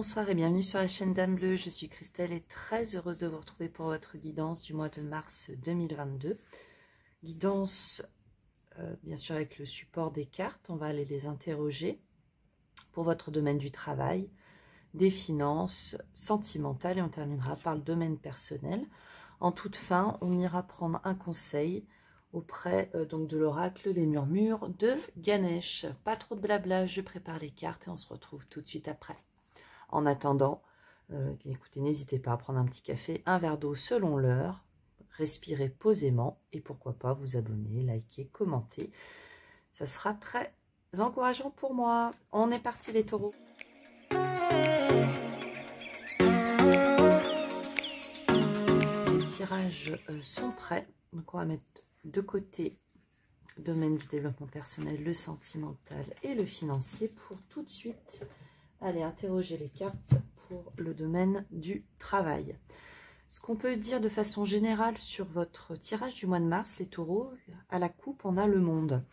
bonsoir et bienvenue sur la chaîne Dame Bleue. Je suis Christelle et très heureuse de vous retrouver pour votre guidance du mois de mars 2022. Guidance, bien sûr, avec le support des cartes. On va aller les interroger pour votre domaine du travail, des finances, sentimentales et on terminera par le domaine personnel. En toute fin, on ira prendre un conseil auprès donc de l'oracle des murmures de Ganesh. Pas trop de blabla, je prépare les cartes et on se retrouve tout de suite après. En attendant, écoutez, n'hésitez pas à prendre un petit café, un verre d'eau selon l'heure, respirez posément et pourquoi pas vous abonner, liker, commenter. Ça sera très encourageant pour moi. On est parti les taureaux. Les tirages sont prêts. Donc on va mettre de côté le domaine du développement personnel, le sentimental et le financier pour tout de suite aller interroger les cartes pour le domaine du travail. Ce qu'on peut dire de façon générale sur votre tirage du mois de mars, les taureaux, à la coupe, on a le monde.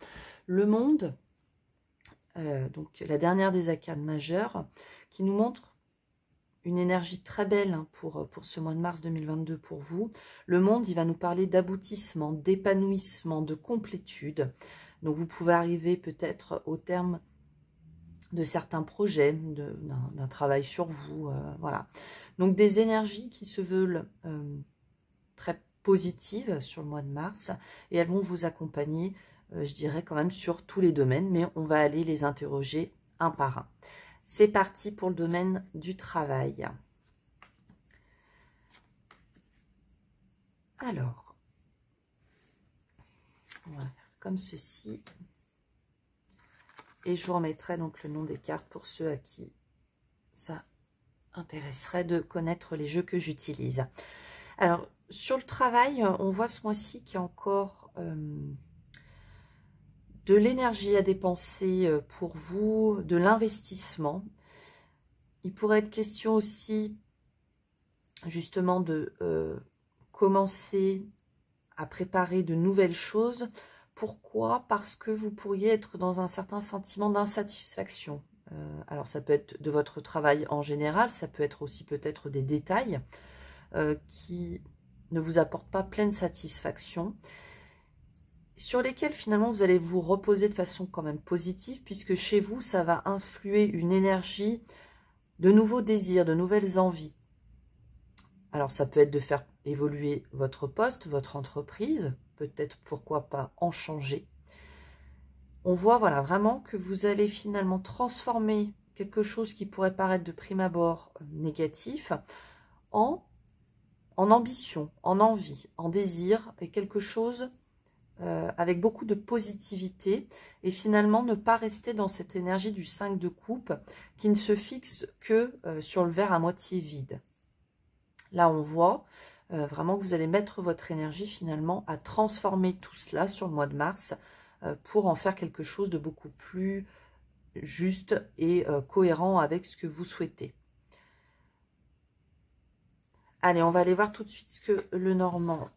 Le monde, donc la dernière des arcanes majeures, qui nous montre une énergie très belle pour ce mois de mars 2022 pour vous. Le monde, il va nous parler d'aboutissement, d'épanouissement, de complétude. Donc vous pouvez arriver peut-être au terme de certains projets, d'un travail sur vous, voilà. Donc des énergies qui se veulent très positives sur le mois de mars et elles vont vous accompagner, je dirais quand même sur tous les domaines, mais on va aller les interroger un par un. C'est parti pour le domaine du travail. Alors, on va faire comme ceci. Et je vous remettrai donc le nom des cartes pour ceux à qui ça intéresserait de connaître les jeux que j'utilise. Alors, sur le travail, on voit ce mois-ci qu'il y a encore de l'énergie à dépenser pour vous, de l'investissement. Il pourrait être question aussi, justement, de commencer à préparer de nouvelles choses. Pourquoi? Parce que vous pourriez être dans un certain sentiment d'insatisfaction. Alors, ça peut être de votre travail en général, ça peut être aussi peut-être des détails qui ne vous apportent pas pleine satisfaction, sur lesquels finalement vous allez vous reposer de façon quand même positive, puisque chez vous, ça va influer une énergie de nouveaux désirs, de nouvelles envies. Alors, ça peut être de faire évoluer votre poste, votre entreprise, peut-être pourquoi pas en changer. On voit voilà, vraiment que vous allez finalement transformer quelque chose qui pourrait paraître de prime abord négatif en ambition, en envie, en désir, et quelque chose avec beaucoup de positivité, et finalement ne pas rester dans cette énergie du 5 de coupe qui ne se fixe que sur le verre à moitié vide. Là, on voit vraiment que vous allez mettre votre énergie finalement à transformer tout cela sur le mois de mars pour en faire quelque chose de beaucoup plus juste et cohérent avec ce que vous souhaitez. Allez, on va aller voir tout de suite ce que le Normand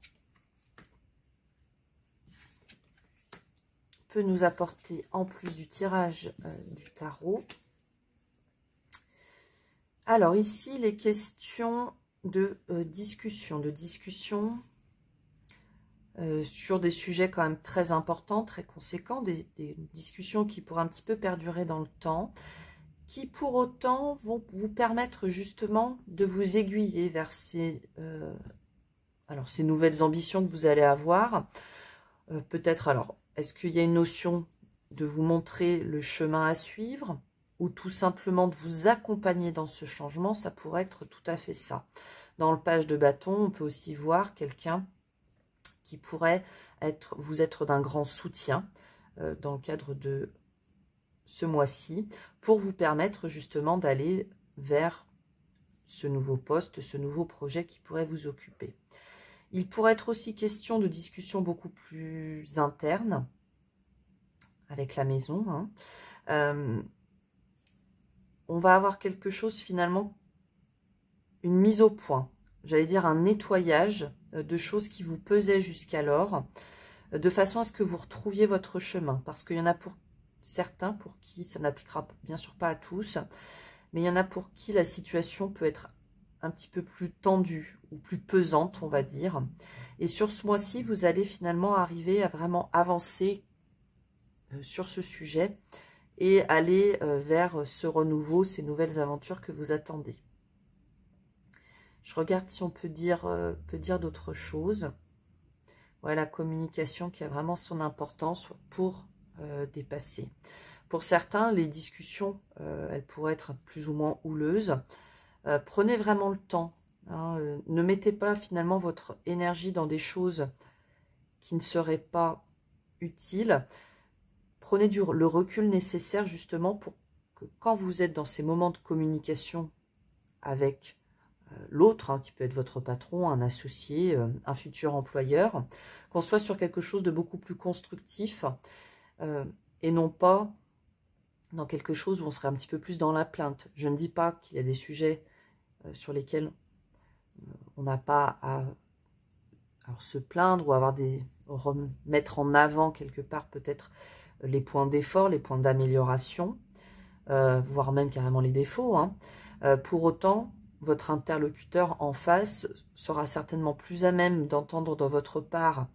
peut nous apporter en plus du tirage du tarot. Alors ici, les questions de discussion sur des sujets quand même très importants, très conséquents, des discussions qui pourraient un petit peu perdurer dans le temps, qui pour autant vont vous permettre justement de vous aiguiller vers ces nouvelles ambitions que vous allez avoir. Peut-être alors, est-ce qu'il y a une notion de vous montrer le chemin à suivre ou tout simplement de vous accompagner dans ce changement? Ça pourrait être tout à fait ça. Dans le page de bâton, on peut aussi voir quelqu'un qui pourrait vous être d'un grand soutien dans le cadre de ce mois-ci pour vous permettre justement d'aller vers ce nouveau poste, ce nouveau projet qui pourrait vous occuper. Il pourrait être aussi question de discussions beaucoup plus internes avec la maison. On va avoir quelque chose finalement, une mise au point, j'allais dire un nettoyage de choses qui vous pesaient jusqu'alors, de façon à ce que vous retrouviez votre chemin. Parce qu'il y en a pour certains pour qui ça n'appliquera bien sûr pas à tous, mais il y en a pour qui la situation peut être un petit peu plus tendue ou plus pesante, on va dire. Et sur ce mois-ci, vous allez finalement arriver à vraiment avancer sur ce sujet et aller vers ce renouveau, ces nouvelles aventures que vous attendez. Je regarde si on peut dire d'autres choses. Voilà, la communication qui a vraiment son importance pour dépasser. Pour certains, les discussions, elles pourraient être plus ou moins houleuses. Prenez vraiment le temps. Hein, ne mettez pas finalement votre énergie dans des choses qui ne seraient pas utiles. Prenez le recul nécessaire justement pour que quand vous êtes dans ces moments de communication avec l'autre, hein, qui peut être votre patron, un associé, un futur employeur, qu'on soit sur quelque chose de beaucoup plus constructif et non pas dans quelque chose où on serait un petit peu plus dans la plainte. Je ne dis pas qu'il y a des sujets sur lesquels on n'a pas à se plaindre ou avoir remettre en avant quelque part peut-être les points d'effort, les points d'amélioration, voire même carrément les défauts. Hein. Pour autant, votre interlocuteur en face sera certainement plus à même d'entendre de votre part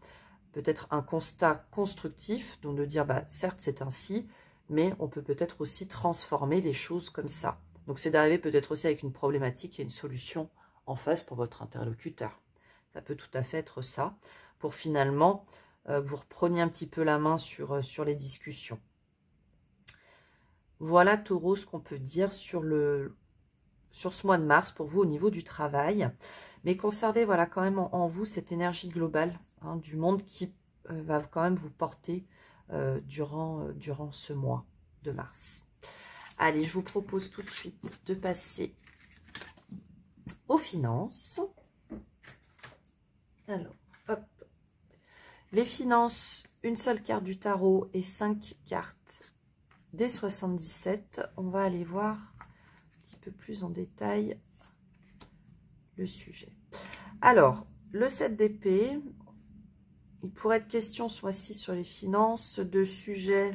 peut-être un constat constructif, donc de dire, bah, certes c'est ainsi, mais on peut peut-être aussi transformer les choses comme ça. Donc c'est d'arriver peut-être aussi avec une problématique et une solution en face pour votre interlocuteur. Ça peut tout à fait être ça, pour finalement que vous repreniez un petit peu la main sur les discussions. Voilà, Taureau, ce qu'on peut dire sur ce mois de mars pour vous au niveau du travail. Mais conservez voilà, quand même en vous cette énergie globale hein, du monde qui va quand même vous porter durant ce mois de mars. Allez, je vous propose tout de suite de passer aux finances. Alors, hop. Les finances, une seule carte du tarot et 5 cartes des 77. On va aller voir un petit peu plus en détail le sujet. Alors, le 7 d'épée, il pourrait être question ce mois-ci sur les finances de sujets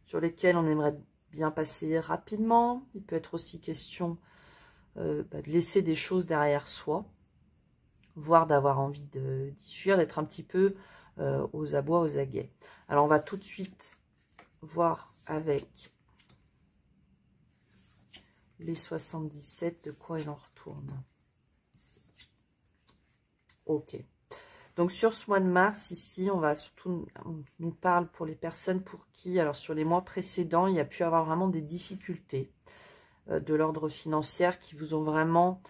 sur lesquels on aimerait bien passer rapidement. Il peut être aussi question de laisser des choses derrière soi, voire d'avoir envie d'y fuir, d'être un petit peu aux abois, aux aguets. Alors, on va tout de suite voir avec les 77 de quoi il en retourne. Ok. Donc, sur ce mois de mars, ici, on va surtout, on nous parle pour les personnes pour qui, alors sur les mois précédents, il y a pu avoir vraiment des difficultés de l'ordre financier qui vous ont vraiment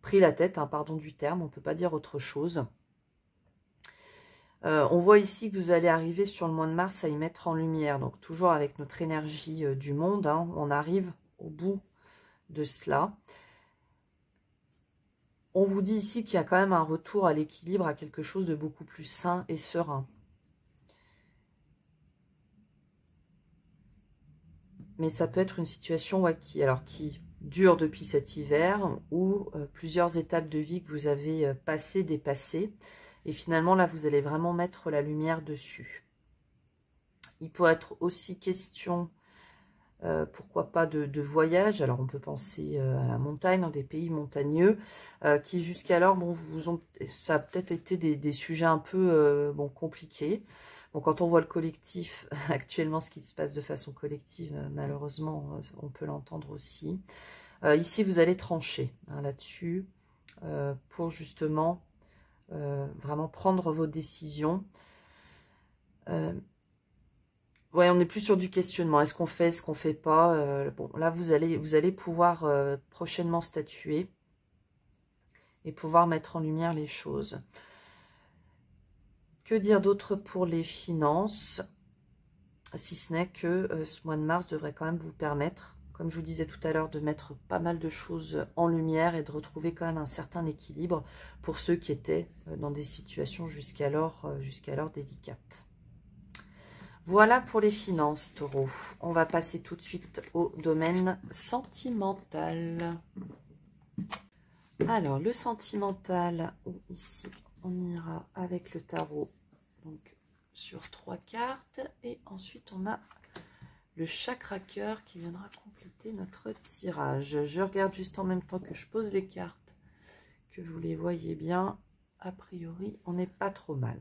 pris la tête, hein, pardon du terme, on ne peut pas dire autre chose. On voit ici que vous allez arriver sur le mois de mars à y mettre en lumière. Donc, toujours avec notre énergie du monde, hein, on arrive au bout de cela. On vous dit ici qu'il y a quand même un retour à l'équilibre, à quelque chose de beaucoup plus sain et serein. Mais ça peut être une situation ouais, qui dure depuis cet hiver ou plusieurs étapes de vie que vous avez passées, dépassées. Et finalement, là, vous allez vraiment mettre la lumière dessus. Il pourrait être aussi question, pourquoi pas, de voyage. Alors, on peut penser à la montagne, dans des pays montagneux, qui jusqu'alors, bon, ça a peut-être été des sujets un peu compliqués. Bon, quand on voit le collectif, actuellement, ce qui se passe de façon collective, malheureusement, on peut l'entendre aussi. Ici, vous allez trancher hein, là-dessus pour justement vraiment prendre vos décisions. Ouais, on n'est plus sur du questionnement. Est-ce qu'on fait, est-ce qu'on fait pas bon, là, vous allez pouvoir prochainement statuer et pouvoir mettre en lumière les choses. Que dire d'autre pour les finances? Si ce n'est que ce mois de mars devrait quand même vous permettre, comme je vous disais tout à l'heure, de mettre pas mal de choses en lumière et de retrouver quand même un certain équilibre pour ceux qui étaient dans des situations jusqu'alors délicates. Voilà pour les finances, Taureau. On va passer tout de suite au domaine sentimental. Alors, le sentimental, ici, on ira avec le tarot, donc sur 3 cartes. Et ensuite, on a le chakra cœur qui viendra compléter notre tirage. Je regarde juste en même temps que je pose les cartes, que vous les voyez bien. A priori, on n'est pas trop mal.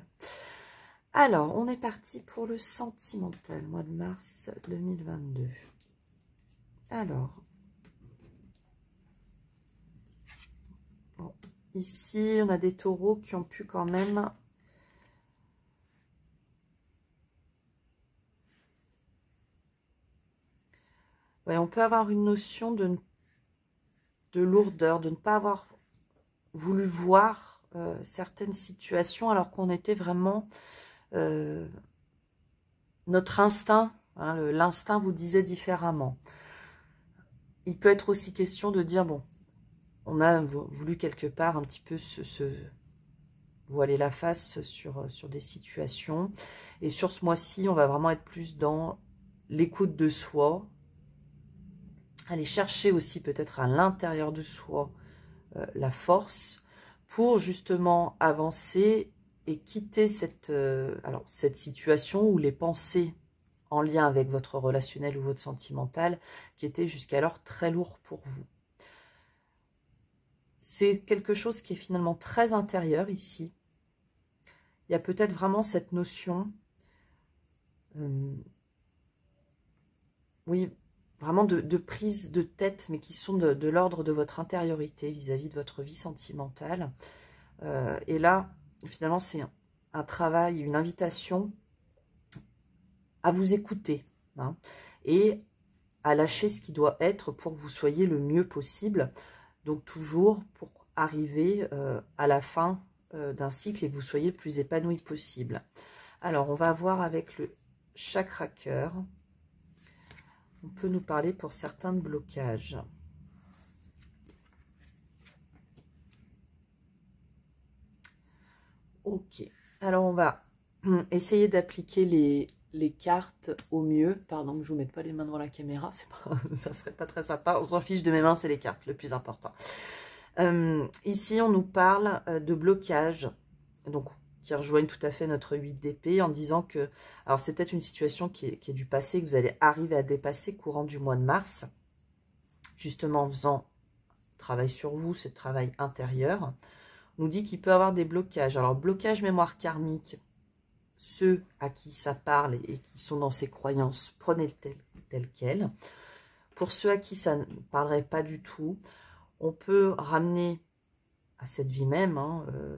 Alors, on est parti pour le sentimental, mois de mars 2022. Alors, bon, ici, on a des taureaux qui ont pu quand même... Ouais, on peut avoir une notion de lourdeur, de ne pas avoir voulu voir certaines situations alors qu'on était vraiment... notre instinct, hein, l'instinct vous disait différemment. Il peut être aussi question de dire, bon, on a voulu quelque part un petit peu se voiler la face sur des situations. Et sur ce mois-ci, on va vraiment être plus dans l'écoute de soi. Aller chercher aussi peut-être à l'intérieur de soi la force pour justement avancer et quitter cette situation où les pensées en lien avec votre relationnel ou votre sentimental qui étaient jusqu'alors très lourds pour vous. C'est quelque chose qui est finalement très intérieur ici. Il y a peut-être vraiment cette notion, oui, vraiment de prise de tête, mais qui sont de l'ordre de votre intériorité vis-à-vis de votre vie sentimentale. Et là, finalement, c'est un travail, une invitation à vous écouter, hein, et à lâcher ce qui doit être pour que vous soyez le mieux possible. Donc toujours pour arriver à la fin d'un cycle et que vous soyez le plus épanoui possible. Alors, on va voir avec le chakra cœur. On peut nous parler pour certains de blocages. Ok. Alors, on va essayer d'appliquer les cartes au mieux. Pardon que je ne vous mette pas les mains devant la caméra. Ça serait pas très sympa. On s'en fiche de mes mains, c'est les cartes, le plus important. Ici, on nous parle de blocage, donc qui rejoignent tout à fait notre 8 d'épée en disant que, alors c'est peut-être une situation qui est du passé, que vous allez arriver à dépasser courant du mois de mars, justement en faisant travail sur vous, ce travail intérieur. On nous dit qu'il peut y avoir des blocages. Alors, blocage mémoire karmique, ceux à qui ça parle et qui sont dans ces croyances, prenez-le tel quel. Pour ceux à qui ça ne parlerait pas du tout, on peut ramener à cette vie même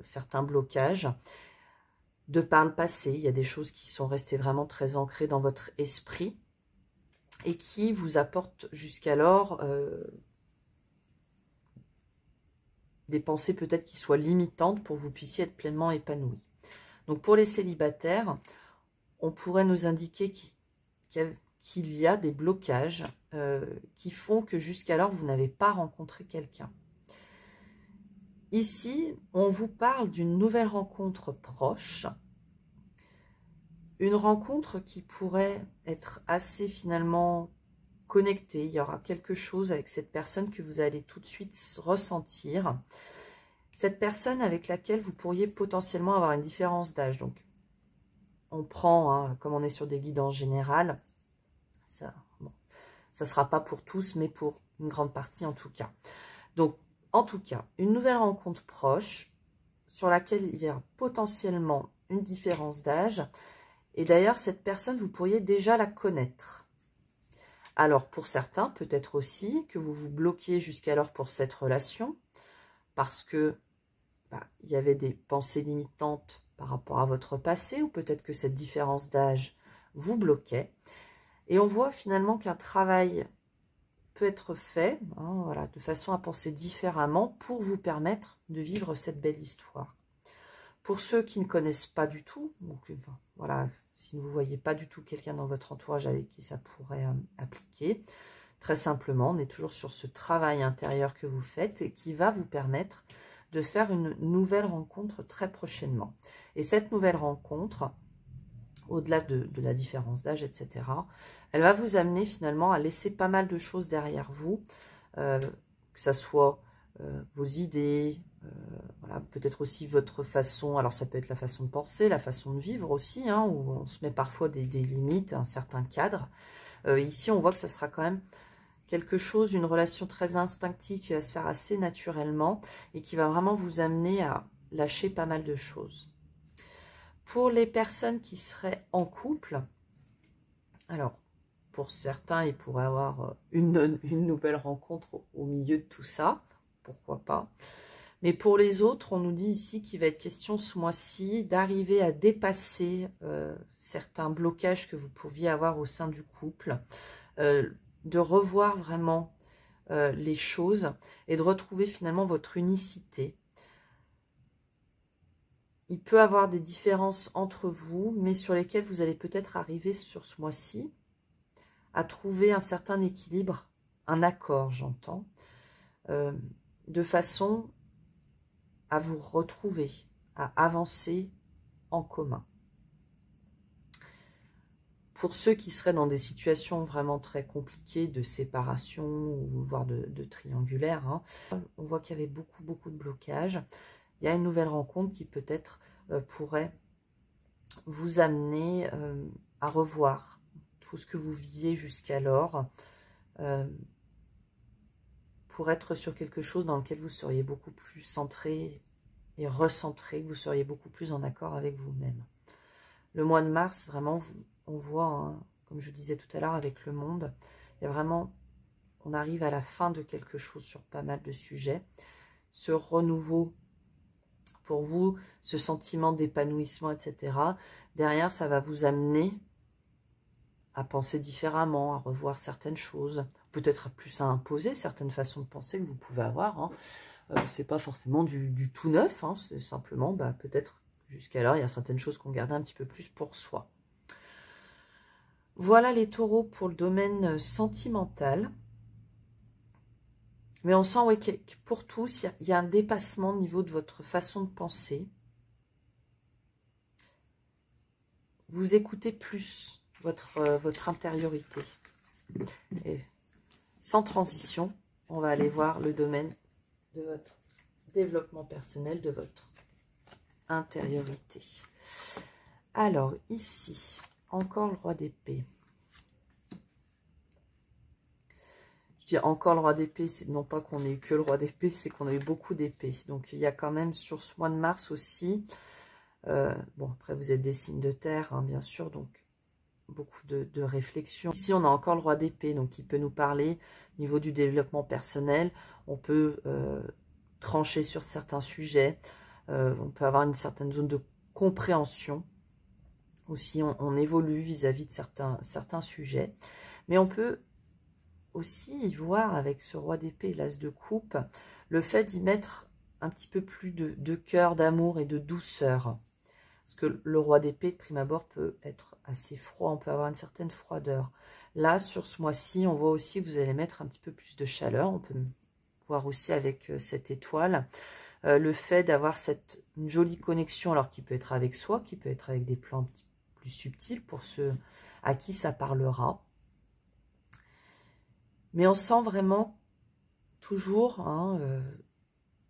certains blocages. De par le passé, il y a des choses qui sont restées vraiment très ancrées dans votre esprit et qui vous apportent jusqu'alors des pensées peut-être qui soient limitantes pour que vous puissiez être pleinement épanoui. Donc pour les célibataires, on pourrait nous indiquer qu'il y a des blocages qui font que jusqu'alors vous n'avez pas rencontré quelqu'un. Ici, on vous parle d'une nouvelle rencontre proche, une rencontre qui pourrait être assez finalement connectée. Il y aura quelque chose avec cette personne que vous allez tout de suite ressentir. Cette personne avec laquelle vous pourriez potentiellement avoir une différence d'âge. Donc, on prend, comme on est sur des guides en général, ça ne sera pas pour tous, mais pour une grande partie en tout cas. Donc, en tout cas, une nouvelle rencontre proche sur laquelle il y a potentiellement une différence d'âge. Et d'ailleurs, cette personne, vous pourriez déjà la connaître. Alors, pour certains, peut-être aussi que vous vous bloquiez jusqu'alors pour cette relation parce que il y avait des pensées limitantes par rapport à votre passé ou peut-être que cette différence d'âge vous bloquait. Et on voit finalement qu'un travail peut être fait voilà, de façon à penser différemment pour vous permettre de vivre cette belle histoire. Pour ceux qui ne connaissent pas du tout, donc voilà, si vous ne voyez pas du tout quelqu'un dans votre entourage avec qui ça pourrait appliquer, très simplement, on est toujours sur ce travail intérieur que vous faites et qui va vous permettre de faire une nouvelle rencontre très prochainement. Et cette nouvelle rencontre, au-delà de la différence d'âge, etc., elle va vous amener finalement à laisser pas mal de choses derrière vous, que ce soit vos idées, voilà, peut-être aussi votre façon, alors ça peut être la façon de penser, la façon de vivre aussi, où on se met parfois des limites, un certain cadre. Ici, on voit que ça sera quand même quelque chose, une relation très instinctive qui va se faire assez naturellement et qui va vraiment vous amener à lâcher pas mal de choses. Pour les personnes qui seraient en couple, alors, pour certains, ils pourraient avoir une nouvelle rencontre au milieu de tout ça, pourquoi pas. Mais pour les autres, on nous dit ici qu'il va être question ce mois-ci d'arriver à dépasser certains blocages que vous pouviez avoir au sein du couple, de revoir vraiment les choses et de retrouver finalement votre unicité. Il peut y avoir des différences entre vous, mais sur lesquelles vous allez peut-être arriver sur ce mois-ci à trouver un certain équilibre, un accord, j'entends, de façon à vous retrouver, à avancer en commun. Pour ceux qui seraient dans des situations vraiment très compliquées de séparation ou voire de triangulaire, hein, on voit qu'il y avait beaucoup de blocages. Il y a une nouvelle rencontre qui peut-être pourrait vous amener à revoir tout ce que vous viviez jusqu'alors, pour être sur quelque chose dans lequel vous seriez beaucoup plus centré et recentré, que vous seriez beaucoup plus en accord avec vous-même. Le mois de mars, vraiment, on voit, hein, comme je disais tout à l'heure avec le monde, il y a vraiment, on arrive à la fin de quelque chose sur pas mal de sujets. Ce renouveau pour vous, ce sentiment d'épanouissement, etc. Derrière, ça va vous amener à penser différemment, à revoir certaines choses, peut-être plus à imposer certaines façons de penser que vous pouvez avoir. Hein. C'est pas forcément du tout neuf, hein, c'est simplement, peut-être jusqu'alors, il y a certaines choses qu'on gardait un petit peu plus pour soi. Voilà les taureaux pour le domaine sentimental. Mais on sent que pour tous, il y a un dépassement au niveau de votre façon de penser. Vous écoutez plus votre intériorité. Et sans transition, on va aller voir le domaine de votre développement personnel, de votre intériorité. Alors, ici, encore le roi d'épée. Je dis encore le roi d'épée, c'est non pas qu'on ait eu que le roi d'épée, c'est qu'on a eu beaucoup d'épées. Donc, il y a quand même sur ce mois de mars aussi, bon, après vous êtes des signes de terre, hein, bien sûr, donc beaucoup de réflexion. Ici, on a encore le roi d'épée, donc il peut nous parler au niveau du développement personnel. On peut trancher sur certains sujets, on peut avoir une certaine zone de compréhension. Aussi, on évolue vis-à-vis de certains sujets. Mais on peut aussi y voir avec ce roi d'épée et l'as de coupe, le fait d'y mettre un petit peu plus de cœur, d'amour et de douceur. Parce que le roi d'épée, de prime abord, peut être assez froid, on peut avoir une certaine froideur. Là, sur ce mois-ci, on voit aussi que vous allez mettre un petit peu plus de chaleur. On peut voir aussi avec cette étoile, le fait d'avoir une jolie connexion, alors qui peut être avec soi, qui peut être avec des plans un petit peu plus subtils pour ceux à qui ça parlera. Mais on sent vraiment toujours, hein,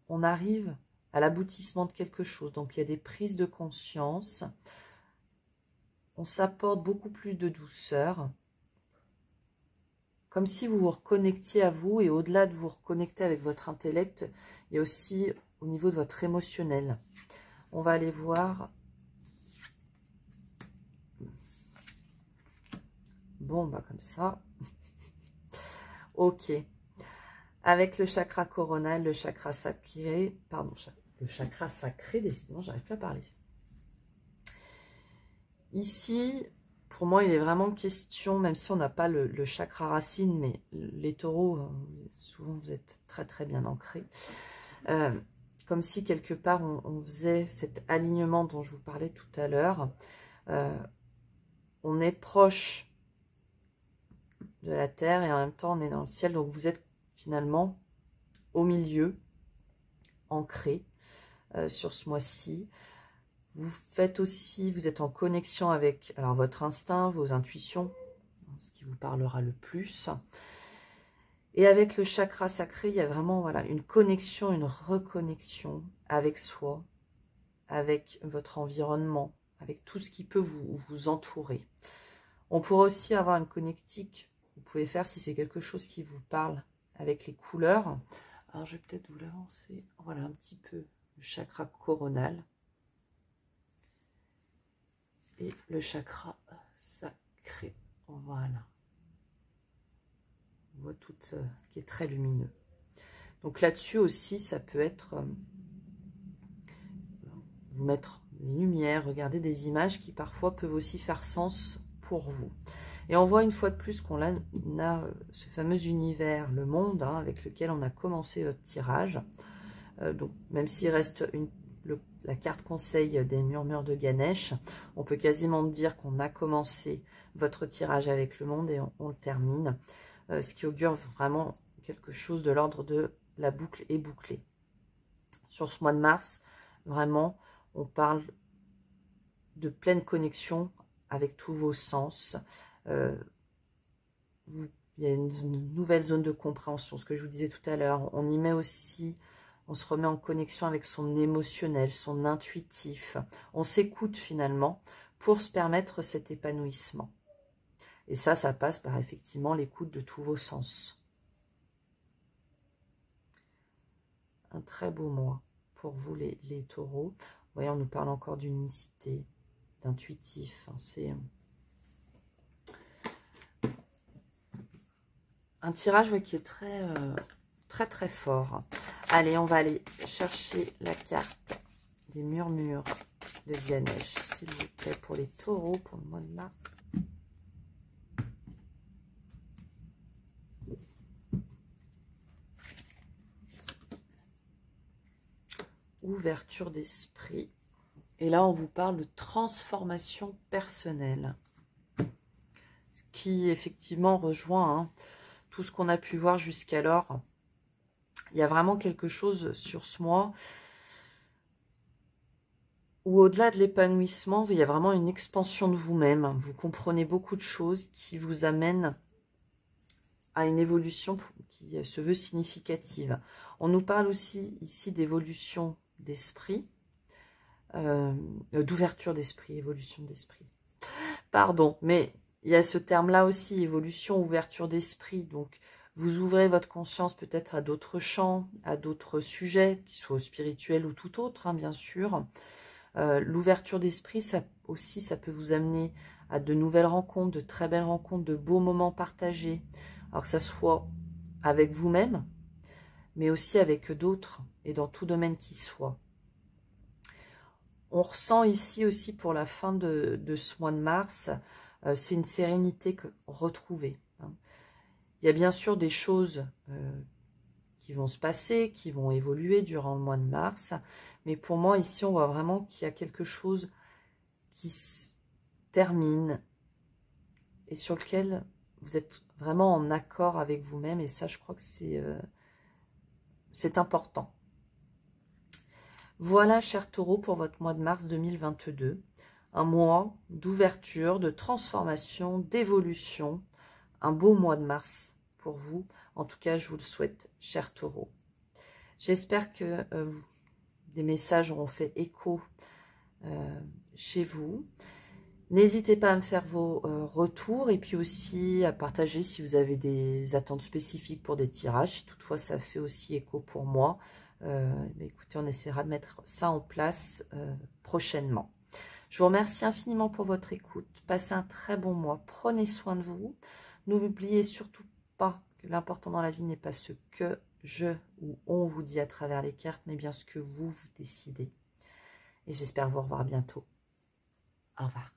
on arrive à l'aboutissement de quelque chose. Donc, il y a des prises de conscience. On s'apporte beaucoup plus de douceur. Comme si vous vous reconnectiez à vous. Et au-delà de vous reconnecter avec votre intellect, il y a aussi au niveau de votre émotionnel. On va aller voir. Bon, comme ça. Ok. Avec le chakra coronal, le chakra sacré, pardon, le chakra sacré, décidément, j'arrive plus à parler. Ici, pour moi, il est vraiment question, même si on n'a pas le chakra racine, mais les taureaux, souvent vous êtes très bien ancrés. Comme si quelque part on faisait cet alignement dont je vous parlais tout à l'heure. On est proche de la terre et en même temps on est dans le ciel, donc vous êtes finalement au milieu, ancré sur ce mois-ci. Vous faites aussi, vous êtes en connexion avec votre instinct, vos intuitions, ce qui vous parlera le plus. Et avec le chakra sacré, il y a vraiment une connexion, une reconnexion avec soi, avec votre environnement, avec tout ce qui peut vous entourer. On pourrait aussi avoir une connectique. Vous pouvez faire si c'est quelque chose qui vous parle avec les couleurs. Alors, je vais peut-être vous l'avancer. Voilà, un petit peu le chakra coronal. Et le chakra sacré. Voilà. On voit tout qui est très lumineux. Donc là-dessus aussi, ça peut être vous mettre les lumières, regarder des images qui parfois peuvent aussi faire sens pour vous. Et on voit une fois de plus qu'on a ce fameux univers, le monde, hein, avec lequel on a commencé votre tirage. Donc même s'il reste la carte conseil des murmures de Ganesh, on peut quasiment dire qu'on a commencé votre tirage avec le monde et on le termine. Ce qui augure vraiment quelque chose de l'ordre de la boucle est bouclée. Sur ce mois de mars, vraiment, on parle de pleine connexion avec tous vos sens. Il y a une nouvelle zone de compréhension, ce que je vous disais tout à l'heure. On y met aussi, on se remet en connexion avec son émotionnel, son intuitif. On s'écoute finalement pour se permettre cet épanouissement. Et ça passe par effectivement l'écoute de tous vos sens. Un très beau mois pour vous les taureaux. Vous voyez, on nous parle encore d'unicité, d'intuitif. C'est un tirage qui est très fort. Allez, on va aller chercher la carte des murmures de Ganesh, s'il vous plaît, pour les taureaux pour le mois de mars. Ouverture d'esprit. Et là, on vous parle de transformation personnelle. Ce qui, effectivement, rejoint tout ce qu'on a pu voir jusqu'alors. Il y a vraiment quelque chose sur ce mois où, au-delà de l'épanouissement, il y a vraiment une expansion de vous-même. Vous comprenez beaucoup de choses qui vous amènent à une évolution qui se veut significative. On nous parle aussi ici d'évolution d'esprit, d'ouverture d'esprit, évolution d'esprit. Pardon, mais il y a ce terme-là aussi, évolution, ouverture d'esprit. Donc, vous ouvrez votre conscience peut-être à d'autres champs, à d'autres sujets, qu'ils soient spirituels ou tout autre, hein, bien sûr. L'ouverture d'esprit, ça aussi, ça peut vous amener à de nouvelles rencontres, de très belles rencontres, de beaux moments partagés. Alors que ça soit avec vous-même, mais aussi avec d'autres, et dans tout domaine qui soit. On ressent ici aussi pour la fin de ce mois de mars, c'est une sérénité retrouvée. Hein. Il y a bien sûr des choses qui vont se passer, qui vont évoluer durant le mois de mars, mais pour moi ici on voit vraiment qu'il y a quelque chose qui se termine et sur lequel vous êtes vraiment en accord avec vous-même, et ça je crois que c'est important. Voilà, chers taureaux, pour votre mois de mars 2022. Un mois d'ouverture, de transformation, d'évolution. Un beau mois de mars pour vous. En tout cas, je vous le souhaite, chers taureaux. J'espère que des messages auront fait écho chez vous. N'hésitez pas à me faire vos retours et puis aussi à partager si vous avez des attentes spécifiques pour des tirages. Si toutefois ça fait aussi écho pour moi, écoutez, on essaiera de mettre ça en place prochainement. Je vous remercie infiniment pour votre écoute. Passez un très bon mois. Prenez soin de vous. N'oubliez surtout pas que l'important dans la vie n'est pas ce que je ou on vous dit à travers les cartes, mais bien ce que vous décidez. Et j'espère vous revoir bientôt. Au revoir.